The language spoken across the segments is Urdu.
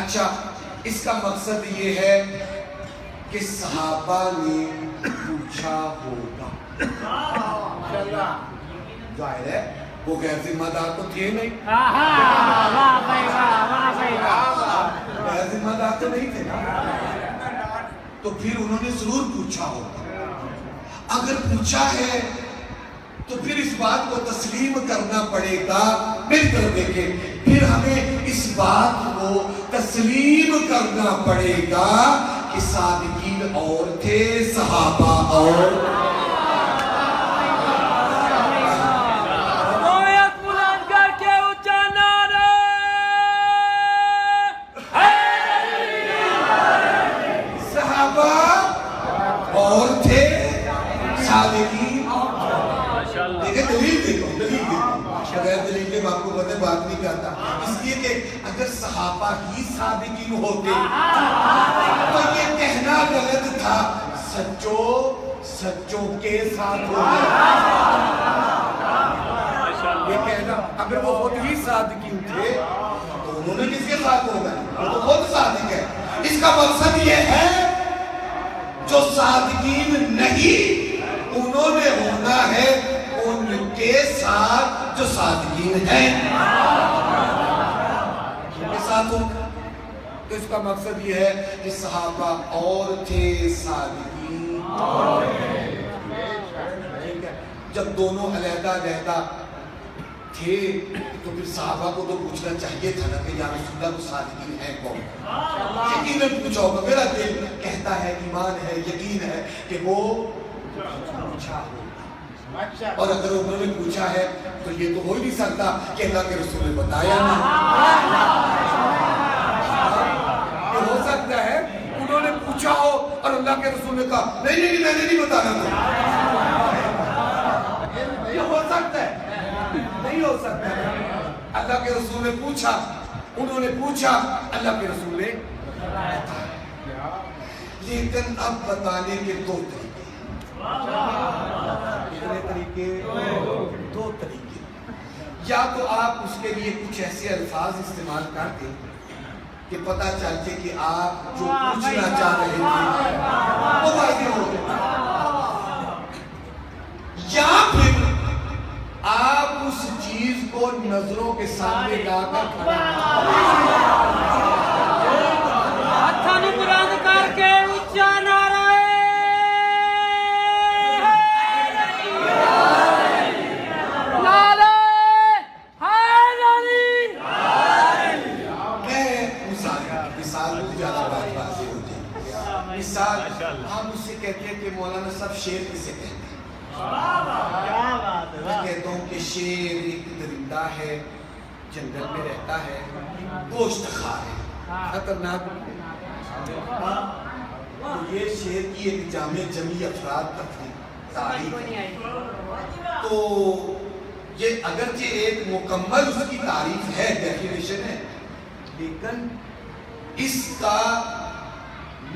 اچھا، اس کا مقصد یہ ہے کہ صحابہ نے پوچھا ہوگا. ظاہر ہے وہ غیر ذمہ دار تو تھے نہیں، غیر ذمہ دار تو نہیں تھے نا، تو پھر انہوں نے ضرور پوچھا ہوگا. اگر پوچھا ہے تو پھر اس بات کو تسلیم کرنا پڑے گا. میری طرف دیکھیں، پھر ہمیں اس بات کو تسلیم کرنا پڑے گا کہ صادقین اور تھے، صحابہ اور آپ کو پتہ بات نہیں کرتا، اس لیے کہ اگر صحابہ ہی صادقین ہوتے تو یہ کہنا غلط تھا سچوں کے ساتھ ہوگا. یہ کہنا اگر وہ خود ہی صادقین تھے تو انہوں نے کس کے ساتھ ہوگا؟ وہ تو خود صادق ہے. اس کا مقصد یہ ہے جو صادقین نہیں انہوں نے ہونا ہے ان کے ساتھ جو صادقین ہیں ان کے ساتھ ہوگا. تو اس کا مقصد یہ ہے کہ صحابہ اور تھے، صادقین اور تھے. جب دونوں علیحدہ علیحدہ تھے تو پھر صحابہ کو تو پوچھنا چاہیے تھا نا کہ یا رسول اللہ وہ صادقین ہیں کون؟ یقیناً پوچھا ہوگا. میرا دل کہتا ہے، ایمان ہے، یقین ہے کہ وہ پوچھا ہوگا. اور اگر انہوں نے پوچھا ہے تو یہ تو ہو ہی نہیں سکتا کہ اللہ کے رسول نے بتایا نہ. یہ ہو سکتا ہے انہوں نے پوچھا ہو اور اللہ کے رسول نے کہا نہیں میں نے نہیں بتانا تھا. یہ ہو سکتا ہے؟ نہیں ہو سکتا ہے. اللہ کے رسول نے پوچھا، انہوں نے پوچھا، اللہ کے رسول نے بتایا. لیکن اب بتانے کے دو طریقے، دو طریقے. یا تو آپ اس کے لیے کچھ ایسے الفاظ استعمال کر دیں کہ پتہ چلتے کہ آپ جو پوچھنا چاہ رہے تھے وہ واضح ہو گئے، یا پھر آپ اس چیز کو نظروں کے سامنے لا کر ہم اس سے کہتے ہیں کہ مولانا صاحب شیر کسے کہتے ہیں؟ میں کہتا ہوں کہ شیر ایک درندہ ہے، جنگل میں رہتا ہے، گوشت خار ہے، خطرناک. یہ شیر کی ایک جمعی افراد تک ہے تعریف ہے. تو یہ اگرچہ ایک مکمل اس کی تعریف ہے، ڈیفینیشن ہے، لیکن اس کا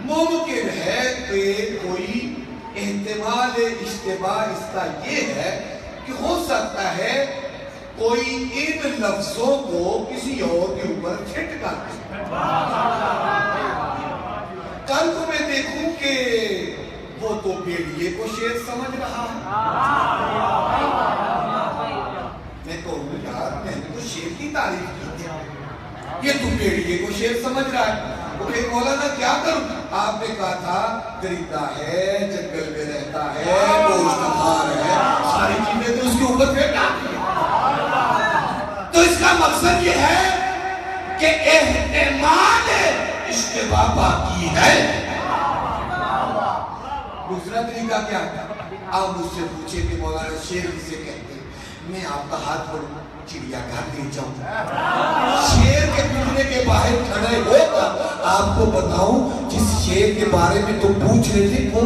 ممکن ہے کہ کوئی احتمال اشتباہ اس کا یہ ہے کہ ہو سکتا ہے کوئی ان لفظوں کو کسی اور کے اوپر چھٹ کر دے. کل کو میں دیکھوں کہ وہ تو بھیڑیے کو شیر سمجھ رہا ہے، میں کہوں یار میں نے تو شیر کی تعریف کی تھی، یہ تو بھیڑیے کو شیر سمجھ رہا ہے. مولانا کیا کروں؟ آپ نے کہا تھا درندہ ہے، جنگل میں رہتا ہے، گوشت خار ہے، ساری چیزیں تو اس کے اوپر پھینک ڈالتی ہیں. تو اس کا مقصد یہ ہے کہ احتمال اشتباہ باقی ہے. دوسرا طریقہ کیا ہے؟ آپ مجھ سے پوچھے کہ مولانا شیر کسے کہتے ہیں، میں آپ کا ہاتھ پڑھوں، چڑیا گھر دے جاؤں، شیر کے پنجرے کے باہر کھڑے ہو کر آپ کو بتاؤں جس شیر کے بارے میں تم پوچھ رہے تھے وہ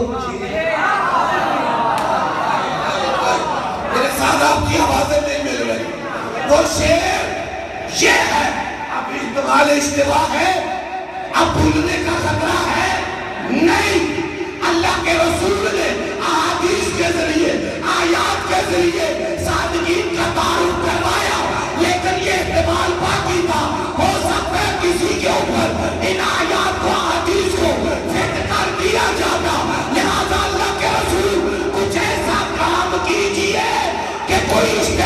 میرے ساتھ آپ کی آوازیں نہیں مل رہی. وہ شیر یہ ہے. اب احتمال اشتباہ ہے، اب بھولنے کا خطرہ ہے نہیں. اللہ کے رسول نے احادیث کے ذریعے، آیات کے ذریعے صادقین کا تعارف کروایا، لیکن یہ احتمال باقی تھا. ہو سکتا ہے کسی کے اوپر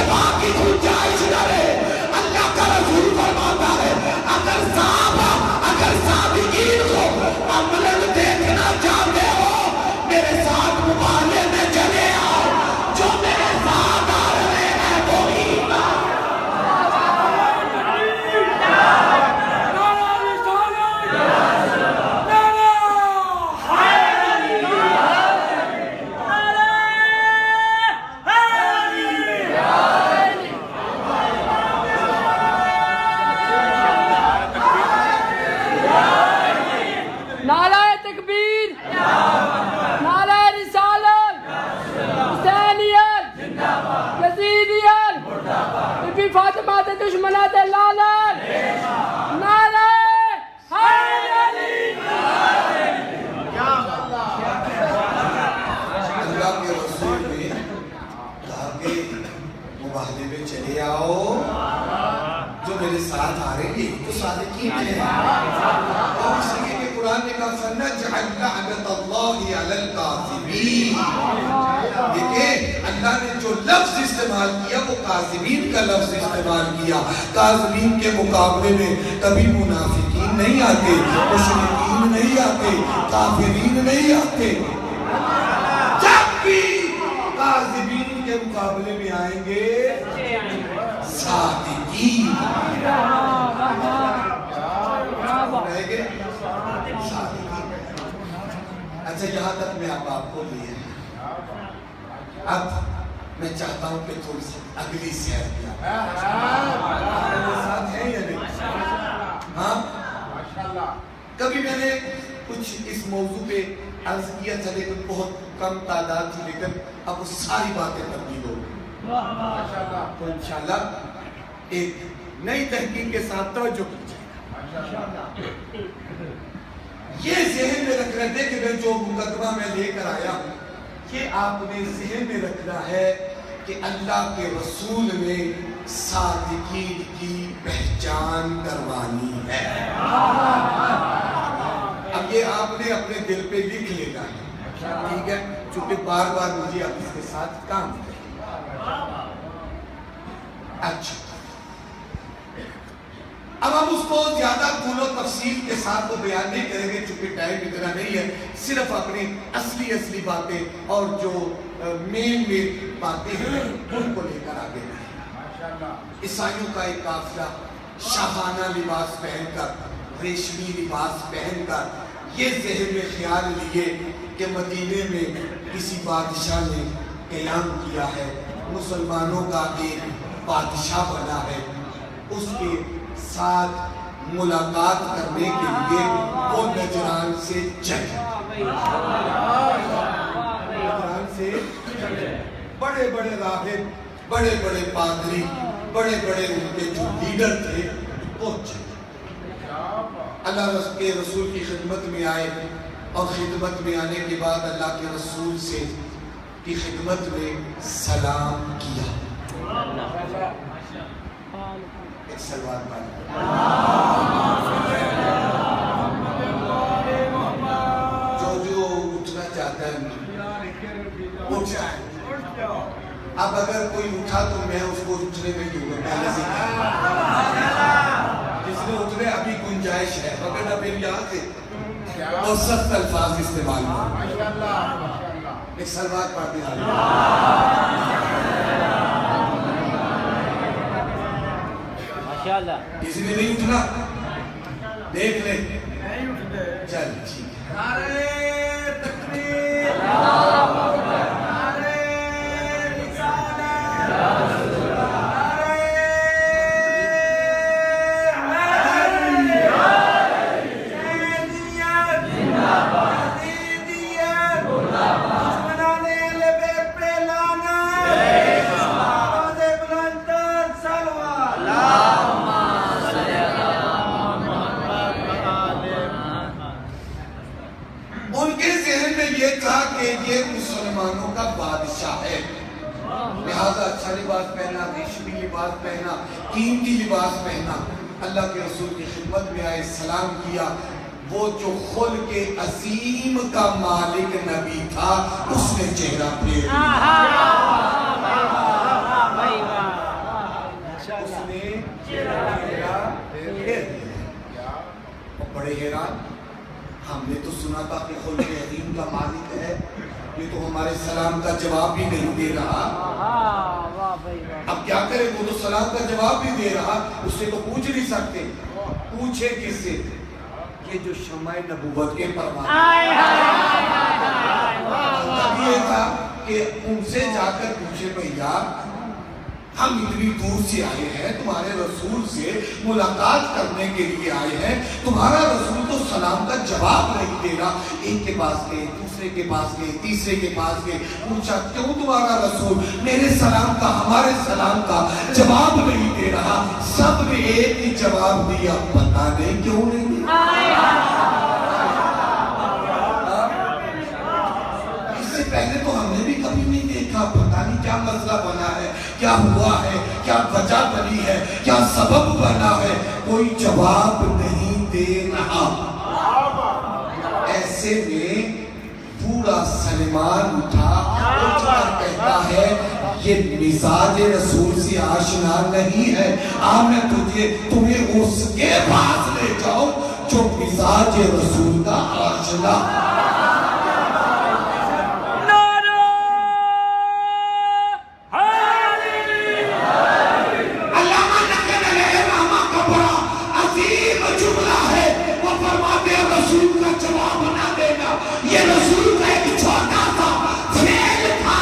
اتفاق کی گنجائش نہ رہے. اللہ کا رسول فرماتا ہے اگر صادقین کو عملاً دیکھنا چاہتے ہو میرے ساتھ مقابلے میں چلے آؤ. جو میرے ساتھ آ رہے ہیں وہ ایمان. نعرہ تکبیر، نعرہ رسالت، حسینیت، یزیدیت، بی بی فاطمہ تے دشمناں تے لعنت. نعرہ حیدری. اللہ کے رسول نے کہا کہ مباہلے میں چلے آؤ. جو میرے ساتھ آ رہے ہیں تو صادقین ہیں. اور اس لیے کہ قرآن نے کہا فَنَجْعَلْ لَعْنَةَ اللَّهِ عَلَى الْكَاذِبِينَ. دیکھیں اللہ نے جو لفظ استعمال کیا وہ کاذبین کا لفظ استعمال کیا. کاذبین کے مقابلے میں کبھی منافقین نہیں آتے, مشرکین نہیں آتے, کافرین نہیں آتے. جب بھی کاذبین کے مقابلے میں آئیں گے صادقین رہیں گے. اچھا یہاں تک میں اب آپ کو لیے. اب میں چاہتا ہوں کہ تھوڑی سی اگلی سیر کیا ساتھ ہیں یا نہیں؟ ہاں کبھی میں نے کچھ اس موضوع پہ عرض کیا تھا لیکن بہت کم تعداد تھی, لیکن اب وہ ساری باتیں تبدیل ہو گئی. تو انشاءاللہ ایک نئی تحقیق کے ساتھ توجہ کیجیے. یہ ذہن میں رکھنا ہے کہ میں جو مقدمہ میں لے کر آیا ہوں یہ آپ نے ذہن میں رکھنا ہے کہ اللہ کے رسول نے صادقین کی پہچان کروانی ہے. اب یہ آپ نے اپنے دل پہ لکھ لینا ہے, ٹھیک ہے, چونکہ بار بار مجھے اب اس کے ساتھ کام کرنا. اچھا اب ہم اس کو زیادہ طول و تفصیل کے ساتھ تو بیان نہیں کریں گے چونکہ ٹائم اتنا نہیں ہے. صرف اپنی اصلی باتیں اور جو مین باتیں ہیں ان کو لے کر آگے بڑھیں. عیسائیوں کا ایک قافلہ شاہانہ لباس پہن کر, ریشمی لباس پہن کر یہ ذہن میں خیال لیے کہ مدینے میں کسی بادشاہ نے قیام کیا ہے, مسلمانوں کا ایک بادشاہ بنا ہے, اس کے ساتھ ملاقات کرنے کے لیے وہ نجران سے چلے. نجران سے بڑے بڑے راہب, بڑے بڑے پادری, بڑے بڑے ان کے جو لیڈر تھے پہنچے. اللہ کے رسول کی خدمت میں آئے اور خدمت میں آنے کے بعد اللہ کے رسول سے کی خدمت میں سلام کیا. ایک سلوات پڑھیں. جو اٹھنا چاہتا ہے اٹھ جائے. اب اگر کوئی اٹھا تو میں اس کو اٹھنے میں دوں گا پہلے سے. جس نے اٹھنے ابھی گنجائش ہے پکڑنا پھر یہاں سے اور سخت الفاظ استعمال کریں. ایک سلوات پڑھتے ہیں. کسی نے نہیں اٹھنا دیکھ لیں. چل ٹھیک ہے. نعرہ تکبیر, نعرہ رسالت, نعرہ حیدریت, یزیدیت, دشمنان اہل بیت پہ لعنت. آواز بلند تر صلوات. ان کے ذہن میں یہ تھا کہ یہ مسلمانوں کا بادشاہ ہے, لہذا اچھا لباس پہنا, ریشمی لباس پہنا, قیمتی لباس پہنا. اللہ کے رسول کی خدمت میں آئے, سلام کیا. وہ جو خلق عظیم کا مالک نبی تھا اس نے چہرہ پھیر لیا. اس نے چہرہ پھیر دیا اور بڑے حیران. ہم نے تو سنا تھا کہ خلق عظیم کا مالک ہے, یہ تو ہمارے سلام کا جواب بھی نہیں دے رہا. اب کیا کرے, وہ تو سلام کا جواب بھی دے رہا, اس سے تو پوچھ نہیں سکتے. پوچھے کس سے؟ یہ جو شمع نبوت کے پروانے یہ تھا کہ ان سے جا کر پوچھے بھیا ہم اتنی دور سے آئے ہیں, تمہارے رسول سے ملاقات کرنے کے لیے آئے ہیں, تمہارا رسول تو سلام کا جواب نہیں دے رہا. ایک کے پاس گئے, دوسرے کے پاس گئے, تیسرے کے پاس گئے, پوچھا کیوں تمہارا رسول میرے سلام کا, ہمارے سلام کا جواب نہیں دے رہا؟ سب نے ایک ہی جواب دیا, پتہ نہیں کیوں نہیں دیا. اس سے پہلے تو ہم نے بھی کبھی نہیں دیکھا, پتہ نہیں کیا مسئلہ بنا ہے, کیا ہوا ہے, کیا وجہ بنی ہے, کیا سبب بنا ہے, کوئی جواب نہیں دے رہا. ایسے میں پورا سلمان اٹھا کر کہتا ہے یہ مزاج رسول سے آشنا نہیں ہے, میں تمہیں اس کے پاس لے جاؤں جو مزاج رسول کا آشنا. یہ رسول کا ایک چھوٹا سا فعل تھا,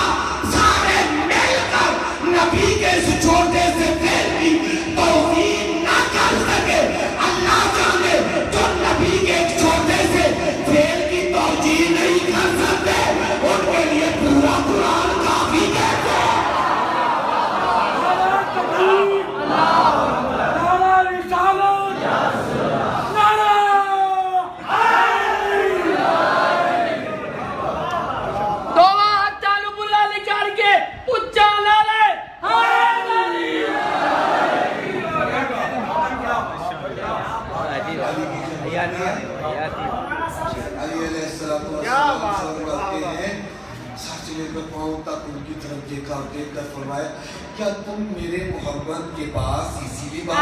سارے مل کر نبی کے اس چھوٹے سے فعل کی توہین نہ کر سکے. اللہ جانے جو نبی کے ایک چھوٹے سے فعل کی توجیہ نہیں کر سکتے, ان کے لیے پورا قرآن کافی کہتے ہیں. علی علیہ السلام کرتے ہیں, سچ لے کر پاؤں تک ان کی طرف دیکھا اور دیکھ کر فرمایا کیا تم میرے محمد کے پاس اسی لباس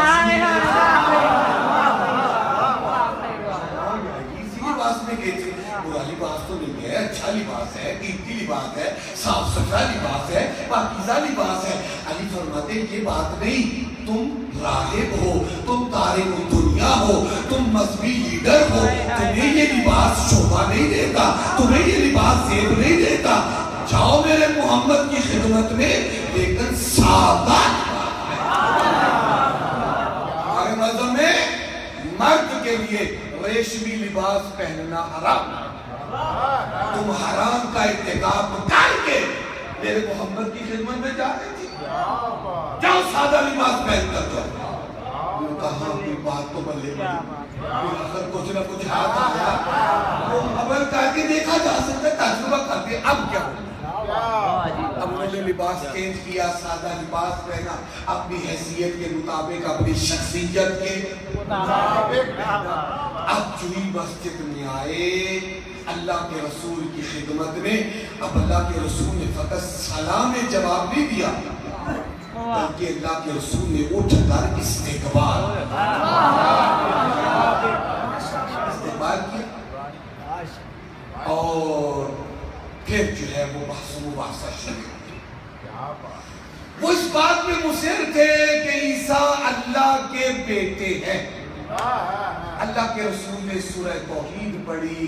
میں گئے تھے؟ برا لباس تو نہیں ہے, اچھا لباس ہے, قیمتی لباس ہے, صاف ستھرا لباس ہے, پاکیزہ لباس ہے. علی فرماتے یہ بات نہیں, تم راہب ہو, تم تارک الدنیا ہو, تم مذہبی لیڈر ہو, تمہیں یہ لباس شوبھا نہیں دیتا, تمہیں یہ لباس زیب نہیں دیتا. جاؤ میرے محمد کی خدمت میں, لیکن سادہ ہمارے مذہب میں مرد کے لیے ریشمی لباس پہننا حرام. تم حرام کا ارتکاب کر کے میرے محمد کی خدمت میں جا رہی تھی, جاؤ سادہ لباس پہن کر جاؤ. انہوں نے کہا کوئی بات تو بلے بڑی, اگر کچھ نہ کچھ ہاتھ آیا وہ عمل کر کے دیکھا جا سکتا ہے, تجربہ کر کے. اب کیا ہو, اب انہوں نے لباس چینج کیا, سادہ لباس پہنا, اپنی حیثیت کے مطابق, اپنی شخصیت کے مطابق. اب چوئی مسجد میں آئے اللہ کے رسول کی خدمت میں. اب اللہ کے رسول نے فقط سلام جواب نہیں دیا, بلکہ اللہ کے رسول نے اٹھ کر استقبال کیا, اور پھر جو ہے وہ بحث و مباحثہ شروع. وہ اس بات میں مصر تھے کہ عیسیٰ اللہ کے بیٹے ہیں. اللہ کے رسول نے سورہ توحید پڑھی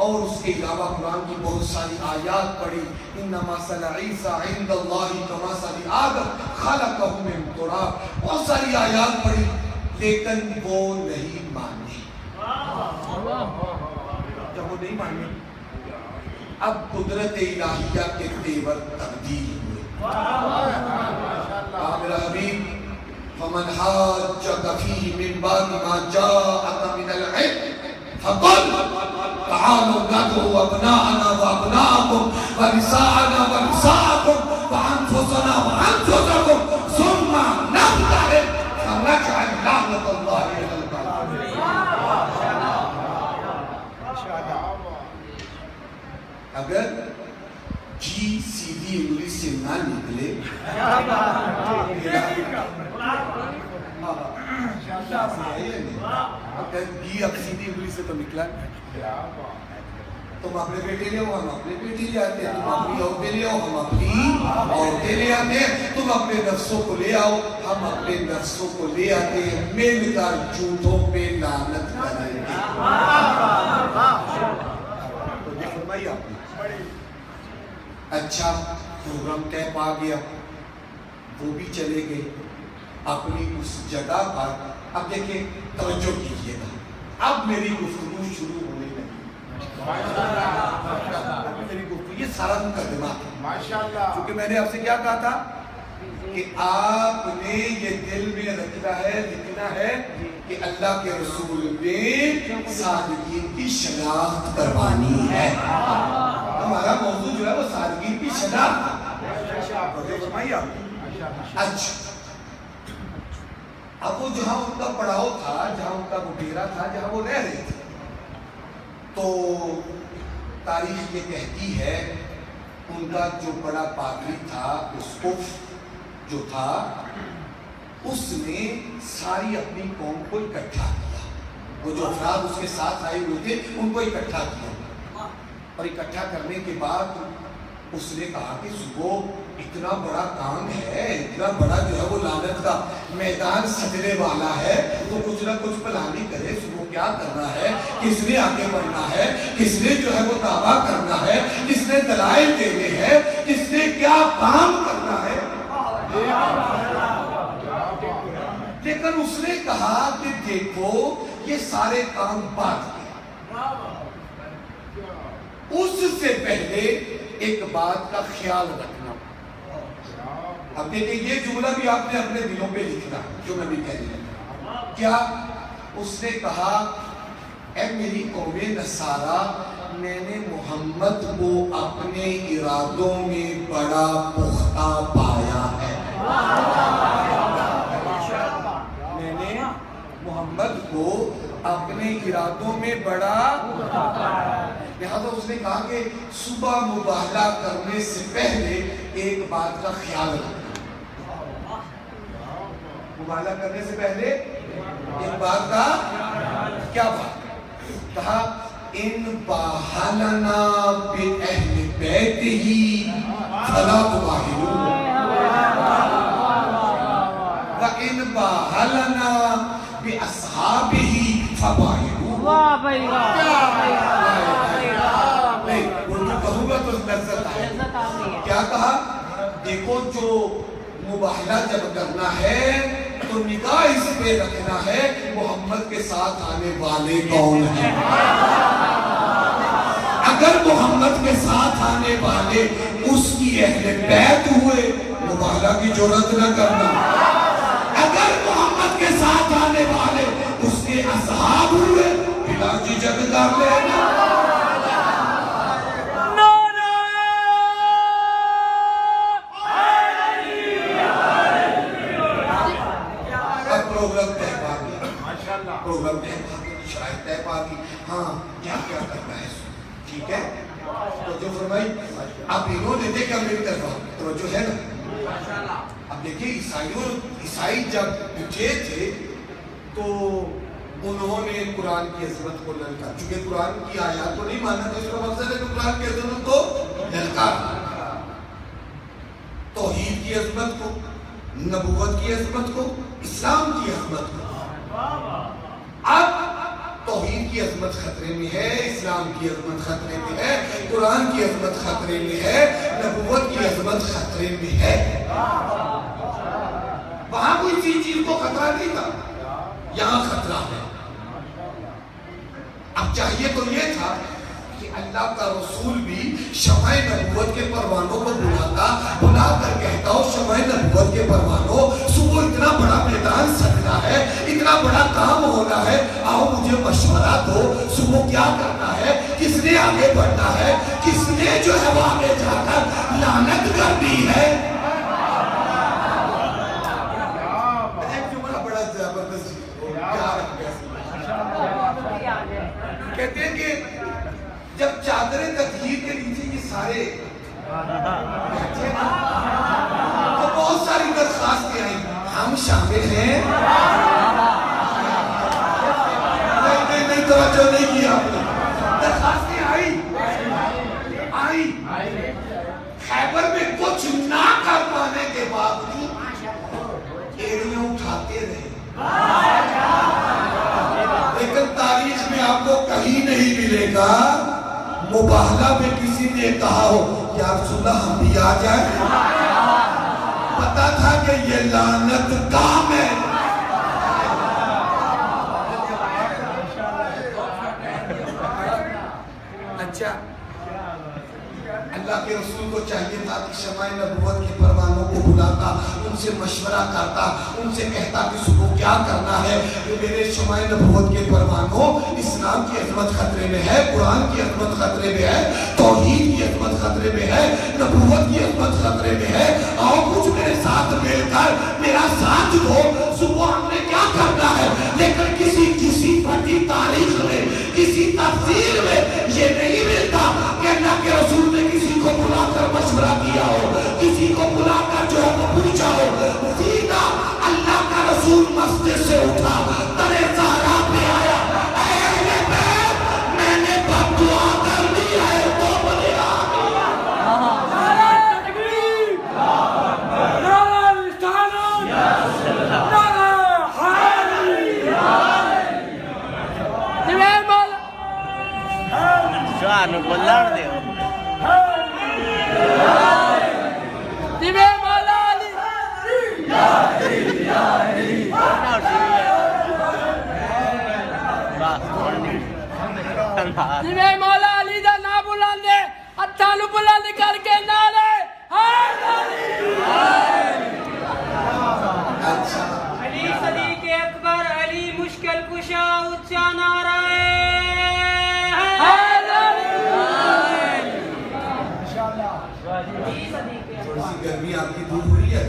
اور اس کے علاوہ قرآن کی بہت ساری آیات پڑھی. انما مثل عیسیٰ عند اللہ کمثل آدم خلقہ من تراب, بہت ساری آیات پڑھی, لیکن وہ نہیں مانی. جب وہ نہیں مانی, اب قدرت الہیہ کے تیور تبدیل ہوئے. میرا حبیب فمن حاجک فیہ من بعد ما جاءک من العلم فقل تعالوا ندعو ابناءنا وابناءکم ونساءنا ونساءکم وانفسنا وانفسکم ثم نبتہل فنجعل لعنۃ اللہ علی الکاذبین. اگر جی سیدھی انگلی سے نہ نکلے, اب سیدھی انگلی سے تو نکلا تم اپنے بیٹے لے آؤ ہم اپنے بیٹے لے آتے ہیں تم اپنی عورتیں لے آؤ ہم اپنی عورتیں لے آتے ہیں تم اپنے نفسوں کو لے آؤ ہم اپنے نفسوں کو لے آتے ہیں مل کر جھوٹوں پہ لعنت کریں گے تو یہ فرمائی آپ نے اچھا پروگرام طے پا گیا وہ بھی چلے گئے اپنی اس جگہ پر اب دیکھیں توجہ کیجئے گا اب میری گفتگو شروع ہونے لگی میری گفتگو یہ سارا مقدمہ ماشاءاللہ کیونکہ میں نے آپ سے کیا کہا تھا کہ آپ نے یہ دل میں رکھنا ہے لکھنا ہے کہ اللہ کے رسول نے صادقین کی شناخت کروانی ہے ہمارا موضوع جو ہے وہ صادقین کی شناخت اچھا اب وہ جہاں ان کا پڑاؤ تھا جہاں ان کا وہ ڈیرا تھا جہاں وہ رہ رہے تھے تو تاریخ یہ کہتی ہے ان کا جو بڑا پادری تھا اسقف جو تھا اس نے ساری اپنی قوم کو اکٹھا کیا وہ جو افراد اس کے ساتھ آئے ہوئے تھے ان کو اکٹھا کیا اور اکٹھا کرنے کے بعد اس نے کہا کہ صبح اتنا بڑا کام ہے اتنا بڑا جو ہے وہ لعنت کا میدان سجنے والا ہے تو کچھ نہ کچھ پلاننگ کرے صبح کیا کرنا ہے کس نے آگے بڑھنا ہے کس نے جو ہے وہ دعویٰ کرنا ہے کس نے دلائل دینے ہیں کس نے کیا کام کرنا ہے لیکن اس نے کہا کہ دیکھو یہ سارے کام بعد اس سے پہلے ایک بات کا خیال رکھنا اب دیکھیں یہ جملہ بھی آپ نے اپنے دلوں پہ لکھنا جو میں بھی کہہ دیا کیا اس نے کہا اے میری قوم نصارا میں نے محمد کو اپنے ارادوں میں بڑا پختہ پایا ہے میں نے محمد کو اپنے ارادوں میں بڑا لہذا اس نے کہا کہ صبح مباہلہ کرنے سے پہلے ایک بات کا خیال رکھنا مباہلہ کرنے سے پہلے ایک بات کا کیا بات کہا ان باہلنا بِأَهْلِ بَيْتِهِ فَلَا تُبَاهِلُوا وَإِن باہلنا بِأَصْحَابِهِ فَبَاهِلُوا واہ بھائی واہ کیا کہا دیکھو جو مباہلہ جب کرنا ہے تو نگاہ اس پہ رکھنا ہے محمد کے ساتھ آنے والے کون ہیں اگر محمد کے ساتھ آنے والے اس کی اہل بیت ہوئے مباہلہ کی جرات نہ کرنا اگر محمد کے ساتھ آنے والے اس کے اصحاب ہوئے بلا جھجک کر لینا پروگرام شاید طے پا کی ہاں کیا کیا کرنا ہے ٹھیک ہے تو جو فرمائی اب انہوں نے دیکھا میری طرف توجہ ہے نا اب دیکھیں عیسائی جب اٹھے تھے تو انہوں نے قرآن کی عظمت کو للکار چونکہ قرآن کی آیات کو نہیں ماننا تو اس کا مقصد ہے کہ قرآن کی عظمت کو للکار توحید کی عظمت کو نبوت کی عظمت کو اسلام کی عظمت کو اب توحید کی عظمت خطرے میں ہے اسلام کی عظمت خطرے میں ہے قرآن کی عظمت خطرے میں ہے نبوت کی عظمت خطرے میں ہے وہاں کوئی چیز کو خطرہ نہیں تھا یہاں خطرہ ہے اب چاہیے تو یہ تھا کہ اللہ کا رسول بھی شمع نبوت کے پروانوں کو بلا کر کہتا ہو شمع نبوت کے پروانوں صبح اتنا بڑا میدان سجنا ہے اتنا بڑا کام ہونا ہے آؤ مجھے مشورہ دو صبح کیا کرنا ہے کس نے آگے بڑھنا ہے کس نے جو ہے وہ آگے جا کر لعنت کرنی ہے ایک جملہ بڑا زبردست کہتے ہیں کہ جب چادریں تطہیر کے نیچے یہ سارے تو بہت ساری درخواستیں آئیں ہم شامل ہیں؟ نہیں توجہ نہیں کی آپ نے. درخواستیں آئی خیبر میں کچھ نہ کر پانے کے باوجود ایڑیاں اٹھاتے رہے. لیکن تاریخ میں آپ کو کہیں نہیں ملے گا مباہلہ میں کسی نے کہا ہو یا رسول اللہ ہم بھی آ جائیں. پتا تھا کہ یہ لعنت کام ہے. اچھا اللہ کے رسول کو چاہیے تھا کہ شمع نبوت کے پروانوں کو بلاتا, ان سے مشورہ کرتا, ان سے کہتا کہ صبح کیا کرنا ہے. کہ میرے شمع نبوت کے پروانوں, اسلام کی عظمت خطرے میں ہے, قرآن کی عظمت خطرے میں ہے, توحید کی عظمت خطرے میں ہے, نبوت کی عظمت خطرے میں ہے. آؤ کچھ میرے ساتھ مل کر میرا ساتھ دو, صبح ہم نے کیا کرنا ہے. لیکن کسی پھٹی تاریخ میں, کسی تفسیر میں یہ نہیں ملتا کہ اللہ کے رسول نے کسی کو بلا کر مشورہ کیا ہو, کسی کو بلا کر جو ہے وہ پوچھا ہو. سیدھا اللہ کا رسول مسجد سے اٹھا, درِ زہرا پہ آیا, اے اہل بیت میں نے بد دعا کر دی ہے تو بولے Joano, bollar deu. Dibe malali. Dibe malali da na bulande, hੱਥਾਂ ਨੂੰ ਬੁਲੰਦ ਕਰਕੇ ਨਾਰੇ علی صدیق اکبر, علی مشکل کشا, اونچا نعرہ تھوڑی سی گرمی آپ کی دور ہو رہی ہے.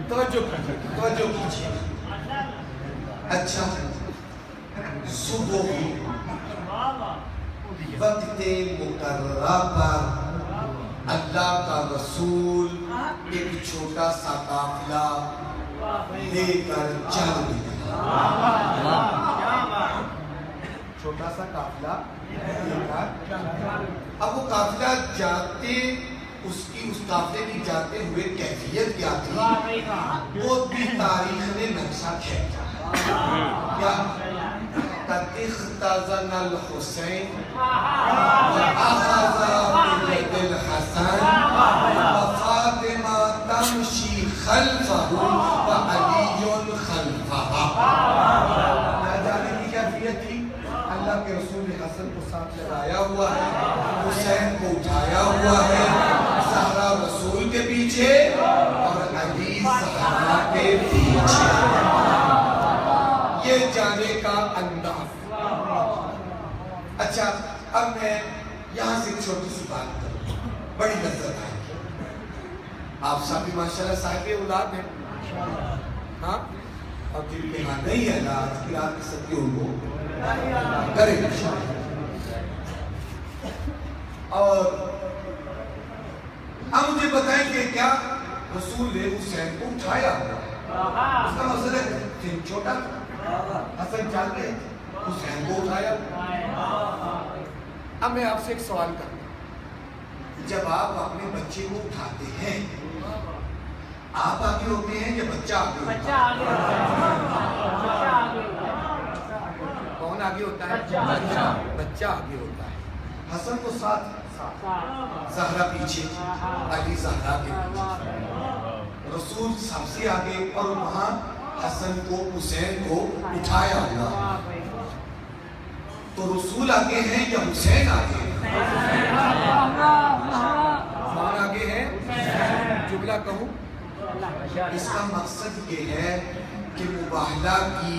توجہ کیجیے. اچھا صبح وقت مقررہ پر اللہ کا رسول ایک چھوٹا سا قافلہ لے کر چل نکلا. چھوٹا سا قافلہ لے کر, اب وہ قافلہ جاتے, اس قافلے کی جاتے ہوئے کیفیت کیا تھی وہ بھی تاریخ نے نقشہ کھینچا. کیا قد اختزن الحسین وأخذ بيد الحسن وفاطمہ تمشی خلفہ وعلی خلفہا. نہ جانے کی کیفیت تھی, اللہ کے رسول حسن کو ساتھ لگایا ہوا ہے, حسین کو اٹھایا ہوا ہے, زہرا رسول کے پیچھے اور علی زہرا کے پیچھے. یہ جانے کا انداز. اچھا اب میں یہاں سے ایک چھوٹی سی بات کروں, بڑی لذت آئی. آپ سب بھی ماشاءاللہ صاحب اولاد ہیں, ہاں, اور جن کے ہاں نہیں ہے نا آج کی رات کی سب ان کو کریں گے. اور اب مجھے بتائیں کہ کیا رسول نے حسین کو اٹھایا ہوا, اس کا مقصد ہے چھوٹا حسن چاہتے حسین کو اٹھایا. اب میں آپ سے ایک سوال کرتا ہوں, جب آپ اپنے بچے کو اٹھاتے ہیں آپ آگے ہوتے ہیں یا بچہ آگے ہوتا ہے؟ کون آگے ہوتا ہے؟ بچہ آگے ہوتا ہے. حسن کو ساتھ, زہرا پیچھے, علی زہرا کے پیچھے, رسول سب سے آگے, اور وہاں حسن کو حسین کو اٹھایا ہوا. تو رسول آگے ہیں یا حسین آگے ہیں؟ کون آگے ہیں؟ جملہ کہوں, اس کا مقصد یہ ہے کہ مباہلہ کی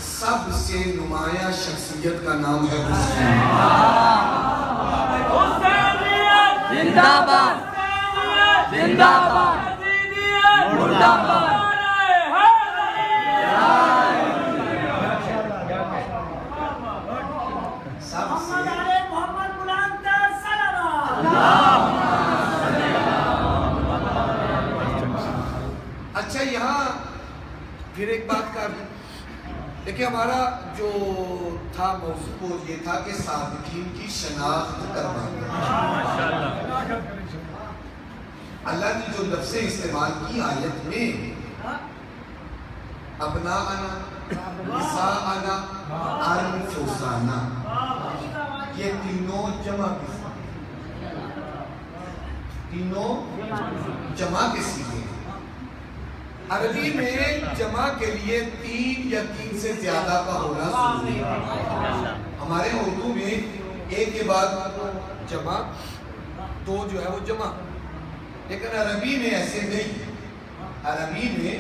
سب سے نمایاں شخصیت کا نام ہے حسین. زندہ باد, زندہ باد, مردہ باد. پھر ایک بات کر دیں. دیکھیں ہمارا جو تھا موضوع یہ تھا کہ صادقین کی شناخت کروانا. اللہ نے جو لفظ استعمال کی آیت میں ابناءنا نساءنا انفسنا یہ تینوں جمع کے سیغے. عربی میں جمع کے لیے 3 یا 3 سے زیادہ کا ہونا ضروری ہے. ہمارے اردو میں ایک کے بعد جمع 2 جو ہے وہ جمع, لیکن عربی میں ایسے نہیں. عربی میں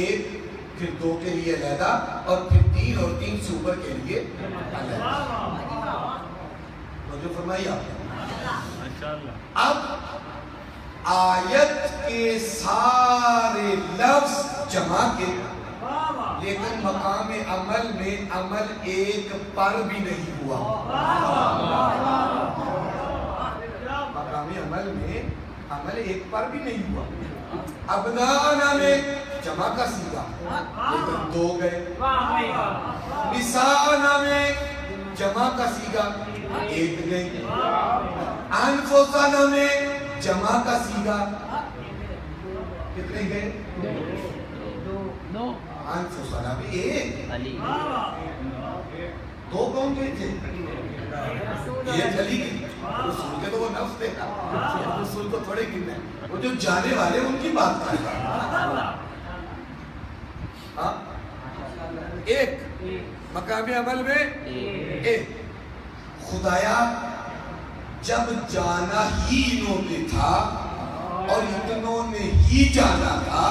1 پھر 2 کے لیے علیحدہ اور پھر 3 اور 3 سے اوپر کے لیے علیحدہ. جو فرمائی آپ نے. اب آیت کے سارے لفظ جمع کے, لیکن مقام عمل میں عمل ایک پر بھی نہیں ہوا. مقام عمل میں عمل ایک پر بھی نہیں ہوا. ابناءنا میں جمع کا سیغہ لیکن 2 گئے. نساءنا میں جمع کا سیغہ 1 گئے. انفسنا میں جمع کا سیغہ کتنے گئے؟ 2. انفسنا میں 1. 2 کون گئے تھے؟ یہ چلی گئی. رسول کے تو وہ نفس دیکھا, رسول کو تھوڑے گرنا ہے, وہ جو جانے والے ان کی بات کر رہا. 1 مقام عمل میں 1. خدایا جب جانا ہی انہوں نے تھا اور اتنوں نے ہی جانا تھا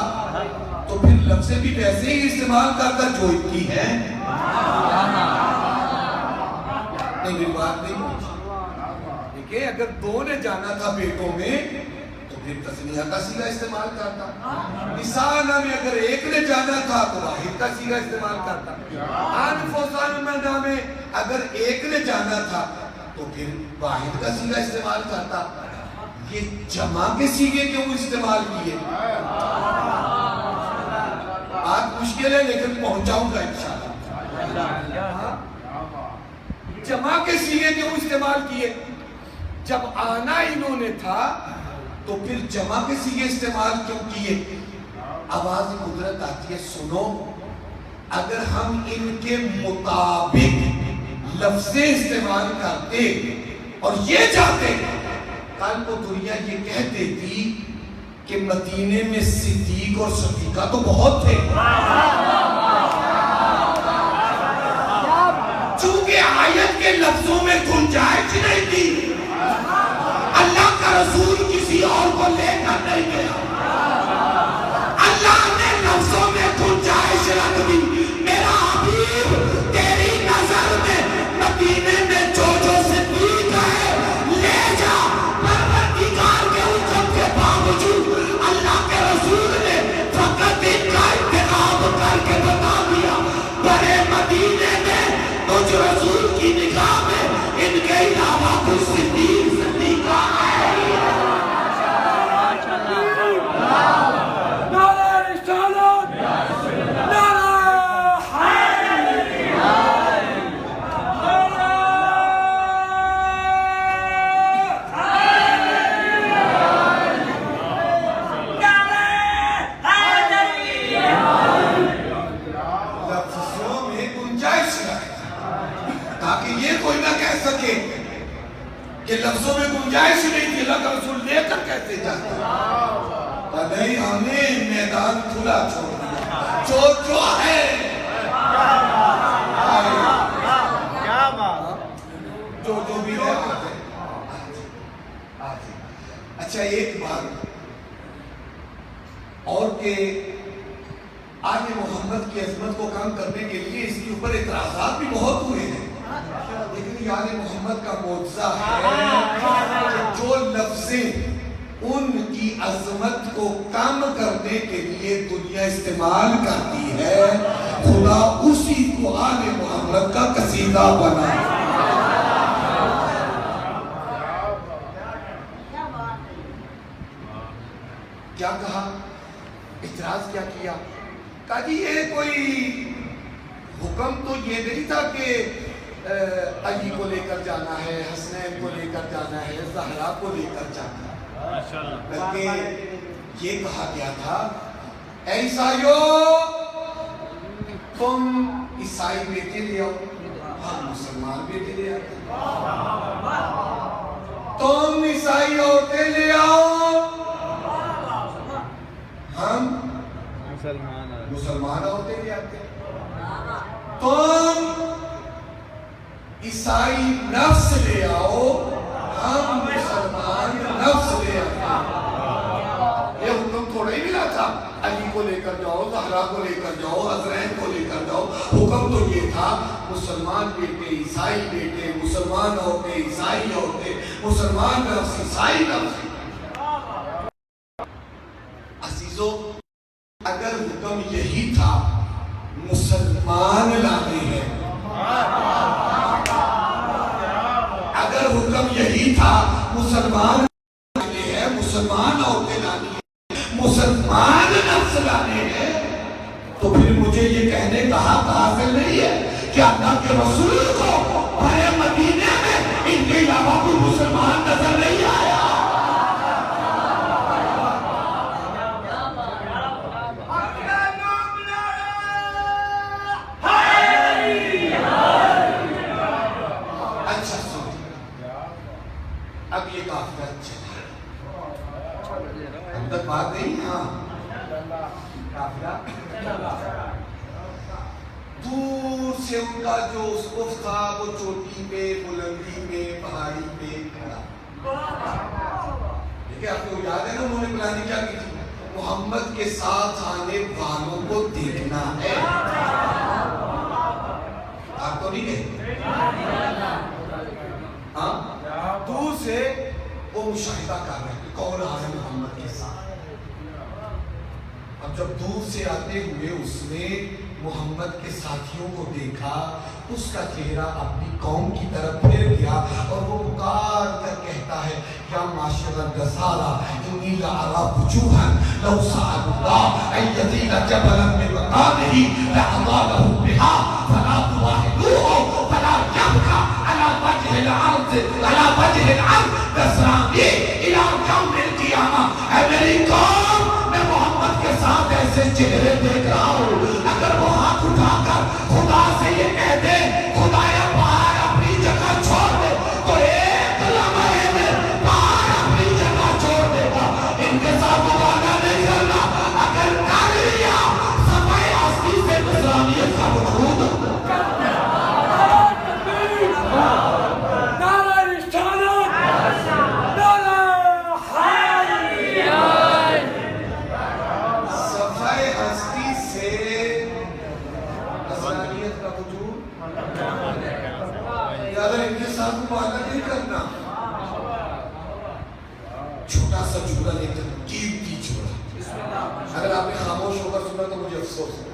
تو پھر لفظ بھی ویسے ہی استعمال کرتا جو کی ہے. نہیں میری بات نہیں پہنچی. دیکھیں اگر 2 نے جانا تھا پیٹوں میں تو پھر تسنیہ کا سیغہ استعمال کرتا. نساءنا میں اگر 1 نے جانا تھا تو واحد کا سیغہ استعمال کرتا. انفسنا میں اگر 1 نے جانا تھا تو پھر واحد کا سیغہ استعمال کرتا. یہ جمع کے سیغے کیوں استعمال کیے؟ بات مشکل ہے لیکن پہنچاؤں گا انشاءاللہ. جمع کے سیغے کیوں استعمال کیے؟ جب آنا انہوں نے تھا تو پھر جمع کے سیغے استعمال کیوں کیے؟ آواز قدرت آتی ہے, سنو اگر ہم ان کے مطابق لفظیں استعمال کرتے اور یہ چاہتے کل کو دنیا یہ کہہ دیتی کہ مدینے میں صدیق اور صدیقہ تو بہت تھے. چونکہ آیت کے لفظوں میں گنجائش نہیں تھی, اللہ کا رسول کسی اور کو لے کر نہیں گیا. اللہ نے لفظوں میں گنجائش رکھ دی. میرا حبیب تیری نظر میں مدینے میں جو صدیق ہے لے جا. پروردگار کے حکم کے باوجود اللہ کے رسول نے فقط ان کا انتخاب کر کے بتا دیا بڑے مدینے میں مجھ رسول کی نگاہ میں ان کے علاوہ کچھ صدیق صدیقہ ہے. کہ لفظوں میں گنجائش نہیں تھی, اللہ کا رسول لے کر کہتے جاتے نہیں ہمیں میدان کھلا چھوڑ دیا جو ہے کیا بات, جو بھی ہے. اچھا ایک بات اور کہ آج محمد کی عظمت کو کم کرنے کے لیے اس کے اوپر اعتراضات بھی بہت ہوئے ہیں, لیکن یاد محمد کا معجزہ ہے کہ جو لفظیں ان کی عظمت کو کم کرنے کے لیے دنیا استعمال کرتی ہے خدا اسی کو آل محمد کا قصیدہ بنا. کیا کہا, اعتراض کیا کیا؟ کہا جی یہ کوئی حکم تو یہ نہیں تھا کہ علی کو لے کر جانا ہے، حسنین کو لے کر جانا ہے، زہرا کو لے کر جانا ہے، بلکہ یہ کہا گیا تھا اے عیسائیوں تم عیسائی بیٹے لے آؤ، ہم مسلمان بیٹے لے آتے، تم عیسائی عورتیں لے آؤ، ہم مسلمان عورتیں لے آتے، تم عیسائی نفس لے آؤ، ہم مسلمان نفس لے آتے۔ یہ حکم تھوڑا ہی ملا تھا علی کو لے کر جاؤ، زہرا کو لے کر جاؤ، حسنین کو لے کر جاؤ، حکم تو یہ تھا مسلمان بیٹے عیسائی بیٹے، مسلمان عورتیں عیسائی عورتیں، مسلمان نفس عیسائی نفس۔ عزیزو اگر حکم یہی تھا مسلمان لانے ہیں، اگر حکم یہی تھا مسلمان لانے ہیں، مسلمان عورتیں لانی ہیں، مسلمان نفس لانے ہیں، تو پھر مجھے یہ کہنے کا حق حاصل نہیں ہے کہ اللہ کے رسول کو بھرے مدینے میں ان کے علاوہ کوئی مسلمان نظر نہیں آیا۔ اچھا سن، اب یہ قافلہ چلا، اب تک بات نہیں، ہاں قافلہ دور سے ان کا جو اسقف تھا وہ چوٹی پہ، بلندی پہ، پہاڑی پہ کھڑا۔ دیکھیں آپ کو یاد ہے نا انہوں نے پلاننگ کیا کی تھی؟ محمد کے ساتھ آنے والوں کو دیکھنا ہے۔ آپ کو نہیں کہتے؟ ہاں دور سے وہ مشاہدہ کر رہے ہیں کون آ رہے ہیں محمد کے ساتھ۔ اب جب دور سے آتے ہوئے اس نے محمد کے ساتھیوں کو دیکھا، اس کا چہرہ اپنی قوم کی طرف پھر گیا اور وہ پکار کر کہتا ہے یا معاشر النصارى انی لأری وجوہا لو سأل اللہ ان یزیل جبلا من مقامه لأضاله بها فلا تواهدوه فلا يبقى على وجه الارض نصرانی الى یوم القیامہ۔ اے میری قوم میں محمد کے ساتھ ایسے چہرے دیکھ رہا ہوں، اگر وہ ہاتھ اٹھا کر خدا سے یہ کہہ دے خدایا پہاڑ اپنی جگہ چھوڑ دے تو ایک لمحے میں پہاڑ اپنی جگہ چھوڑ دے گا۔ ان کے ساتھ مبالغہ نہیں کرنا، اگر کر لیا صفحہ اصلی سے نصرانیت کا وجود۔ نہیں کرنا چھوٹا سا جملہ لیتے قیمتی جملہ، اگر آپ نے خاموش ہو کر سنا تو مجھے افسوس ہے۔